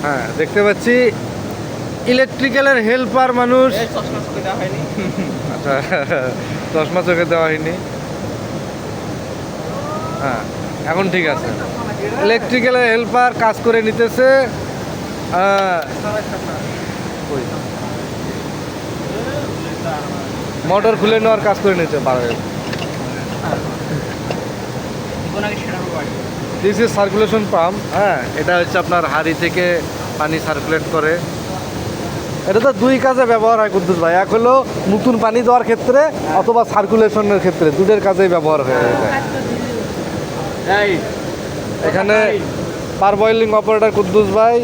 হ্যাঁ দেখতে পাচ্ছি ইলেকট্রিক্যালের হেল্পার মানুষ। আচ্ছা চশমা চোখে দেওয়া হয়নি। হ্যাঁ এখন ঠিক আছে। ইলেকট্রিক্যালের হেল্পার কাজ করে নিতেছে। মোটর খুলে নেওয়ার কাজ করে নিতে পারে। This is circulation pump. হ্যাঁ এটা হচ্ছে আপনার হাড়ি থেকে পানি সার্কুলেট করে। এটা তো দুই কাজে ব্যবহার হয় কুদ্দুস ভাই, এক হলো নতুন পানি দেওয়ার ক্ষেত্রে অথবা সার্কুলেশনের ক্ষেত্রে, দুটোর কাজেই ব্যবহার হয়ে যায়। এখানে পারবয়েলিং অপারেটর কুদ্দুস ভাই,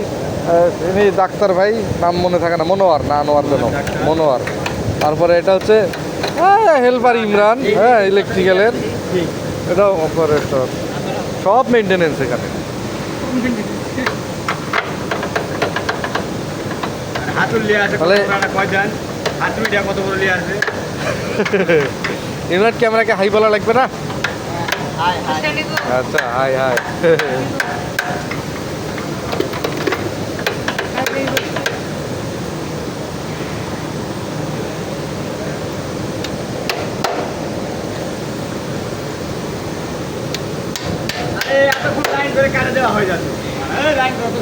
ইনি ডাক্তার ভাই, নাম মনে থাকে না, মনোয়ার না আনোয়ার যেন, মনোয়ার। তারপরে এটা হচ্ছে হেল্পার ইমরান, হ্যাঁ ইলেকট্রিক্যালের, এটাও অপারেটর, সব মেনটেনেন্স এখানে। ইমরান ক্যামেরাকে হাই বলা লাগবে না? আচ্ছা হাই হাই। লাইন ধরে কাটে দেওয়া হয়ে যাচ্ছে, লাইন কত